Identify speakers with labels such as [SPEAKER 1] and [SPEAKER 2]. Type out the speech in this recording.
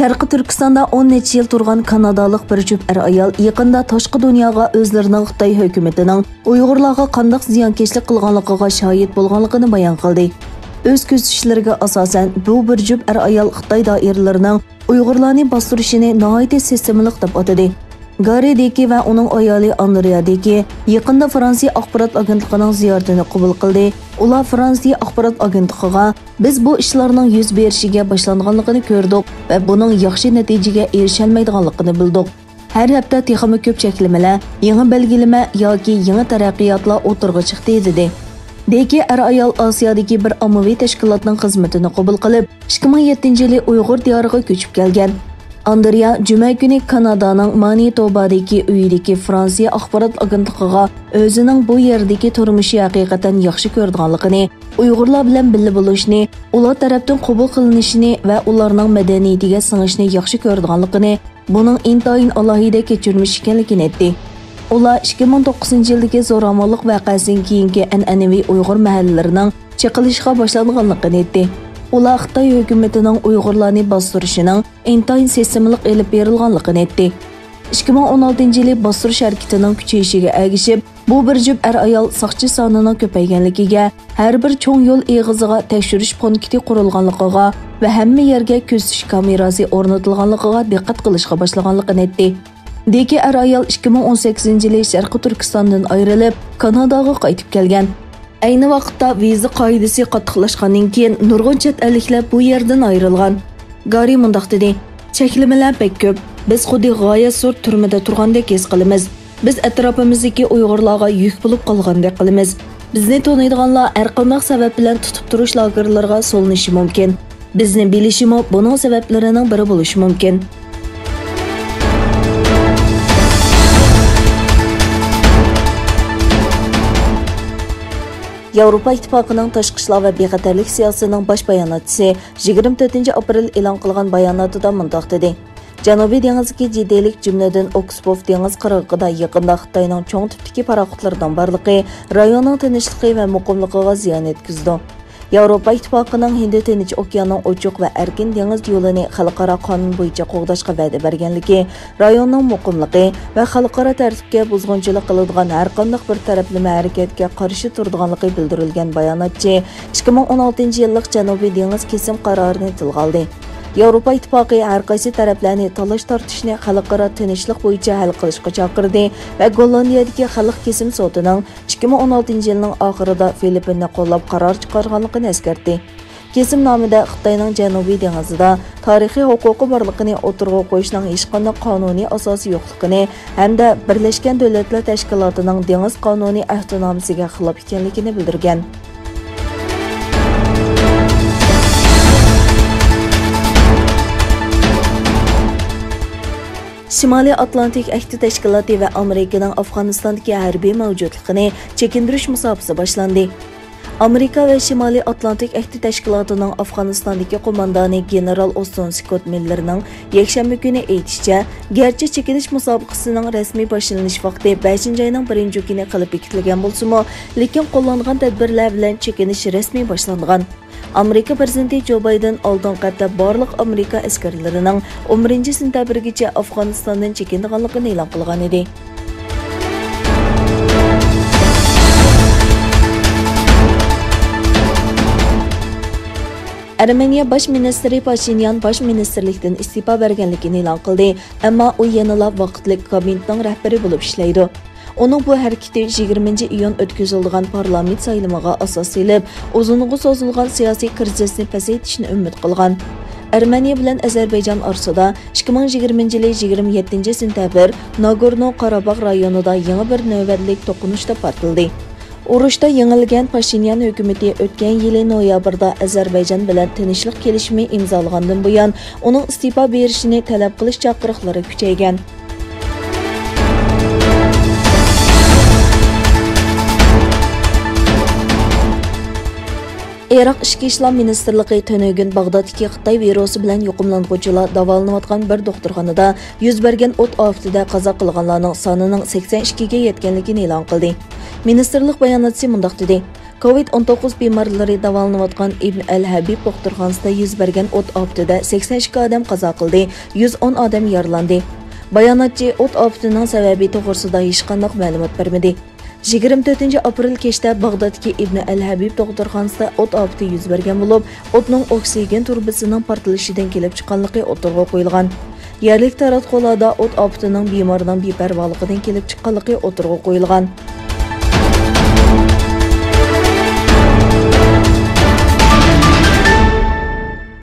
[SPEAKER 1] Sharqi Turkistonda 10 necha yil turgan Kanadalik bir juft ayol yaqinda tashqi dunyoga o'zlarining Xitoy hukumatining Uyg'urlarga qanday ziyonkashlik qilganligiga shohid bo'lganligini bayon qildi. O'z ko'rsatishlariga asosan bu bir juft ayol Xitoy doiralarining Uyg'urlarni bostirishini nihoyat sistemalik deb atadi. Gari Deki va uning ayoli Andrea Deki yaqinda Fransiya axborot agentligining ziyoratini qabul qildi. Ular Fransiya axborot agentligiga biz bu ishlarning yuz berishiga boshlanganligini ko'rdik va buning yaxshi natijaga erisholmaydiganligini bildik. Har hafta texnik ko'p cheklamalar, yangi belgilama yoki yangi taraqqiyotlar o'tirg'i chiqdi dedi. Deki ayol Osiyodagi bir ommaviy tashkilotning xizmatini qabul qilib, 2007-yili Uyg'ur diyoriga ko'chib kelgan. Andrea juma kuni Kanadaning Manitobadagi uyidagi Fransiya axborot agentligiga o'zining bu yerdagi turmushi haqiqatan yaxshi ko'rganligini, Uyg'urlar bilan birga bo'lishni, ular tarafdan qabul qilinishini va ularning madaniyatiga singishni yaxshi ko'rganligini, buning intayin alohida kechirmish ekanligini aytdi. Ular 2009-yildagi zo'ravonlik voqeasidan keyingi an'anaviy Uyg'ur mahallarining chiqilishga boshlanganligini aytdi. Ular Xitoy hukumatining Uyg'urlarni bostirishining intayin sistemalik elib berilganligini aytdi. 2016-yili bostirish harakatining kuchayishiga ergishib, bu bir juft ayol soqchi sonining ko'payganligiga, har bir cho'ng yo'l eg'iziga tekshirish punkti qurilganligiga va hamma yerga kuzatish kamerasi o'rnatilganligiga diqqat qilishga boshlaganligini aytdi. Deki ayol 2018-yili Sharqi Turkistondan ayrilib, Kanadaga qaytib kelgan. Ayni vaqtda viza qoidasi qattiqlashgandan keyin nurg'un chet elliklar bu yerdan ayrilgan. Gari mundaq dedi: "Cheklamalar pek ko'p. Biz xuddi g'oyat zo'r turmada turgandek his qilamiz. Biz atrofimizdagi Uyg'urlarga yuk bo'lib qolgandek qilamiz. Bizni taniydiganlar har qanday sabab bilan tutib turish lagerlariga solinishi mumkin. Bizni bilishimi buning sabablarining biri bo'lishi mumkin." Yevropa İttifaqının tashqi ishlar va bexatarlik siyosatining bosh bayonotchisi 24-aprel e'lon qilgan bayonotida mundaq dedi: Janubiy dengizga jiddiylik jumladan Oksbov dengiz qirg'og'ida yaqinda Xitoyning cho'ng tipdagi paraxodlardan borligi rayonning tinchligi va muqimligiga ziyon yetkazdi. Yevropa İttifaqının Hind Tinch okeanining ochiq va erkin dengiz yo'lini xalqaro qonun bo'yicha qo'g'dashga va'da berganligi, rayonning muqimligi va xalqaro tartibga buzg'unchilik qiladigan har qanday bir taraflama harakatga qarshi turadiganligi bildirilgan bayonotchi 2016-yillik Janubiy dengiz kesim qarorini tilga oldi. Yevropa İttifaqı har qaysi taraflarni talash tortishni xalqaro tinchlik bo'yicha hal qilishga chaqirdi va Gollandiyadagi xalq kesim sotining 2016-yilning oxirida Filippinni qo'llab qaror chiqarganligini eskartdi. Kesim nomida Xitoyning Janubiy dengizida tarixiy huquqi borligini o'tirg'a qo'yishning hech qanday qonuniy asosi yo'qligini hamda Birlashgan Davlatlar Tashkilotining dengiz qonuniy ahdnomasiga xilof ekanligini bildirgan. Shimoliy Atlantik Ahdi Tashkiloti va Amerikaning Afg'onistondagi harbiy mavjudligini chekindirish musobaqasi boshlandi. Amerika va Shimoliy Atlantik Ahdi Tashkilotining Afg'onistondagi qo'mondoni general Austin Scott Millerning yakshanba kuni aytishicha, garchi chekinish musobaqasining rasmiy boshlanish vaqti 5-oyning 1-kuni qilib bekitilgan bo'lsa-mu, lekin qo'llangan tadbirlar bilan chekinish rasmiy boshlangan. Amerika prezidenti Joe Biden oldin qatta barliq Amerika askarlarining 11-sentabrgacha Afg'onistondan chekinganligini e'lon qilgan edi. Armeniya bosh ministri Pashinyan bosh ministerlikdan istifa berganligini e'lon qildi, ammo u yanada vaqtlik kabinetning rahbari bo'lib ishlaydi. Onun bu hareketi 20-iyun o'tkazilgan parlament saylamiga asos solib, uzunga so'zilgan siyosiy krizisni pasaytishni umid qilgan. Armeniya bilan Ozarbayjon orasida 2020-yili 27-sentabr Nagorno-Qarabağ rayonida yangi bir navbatlik to'qinishda portildi. Urushda yengilgan Pashinyan hukumati o'tgan yili noyabrda Ozarbayjon bilan tinchlik kelishimi imzolagandan buyon uning istifa berishini talab qilish chaqiriqlari kuchaygan. Iroq Ichki ishlar ministrligi Tönögün Bag'doddagi Xitoy virusi bilan yuqumlanuvchilar davolanayotgan bir doktorxonada yuz bergan o't ofatida qazo qilganlarning sonining 82 ga yetganligini e'lon qildi. Ministerlik bayonotchisi mundaq dedi: COVID-19 bemorlari davolanayotgan Ibn al-Habib doktorxonasida yuz bergan o't oftida 82 odam qazo qildi, 110 odam yaralandi. Bayonotchi o't oftining sababi to'g'risida hech qanday ma'lumot bermadi. 24 aprel kechda Bag'doddagi Ibn al-Habib doktorxonasida o't ofti yuz bergan bo'lib, o'tning oksigen turbasining portlashidan kelib chiqqanligi o'tirg'a qo'yilgan. Yerlik taratqularda o't oftining bemorning beparvoligidan kelib chiqqanligi o'tirg'a qo'yilgan.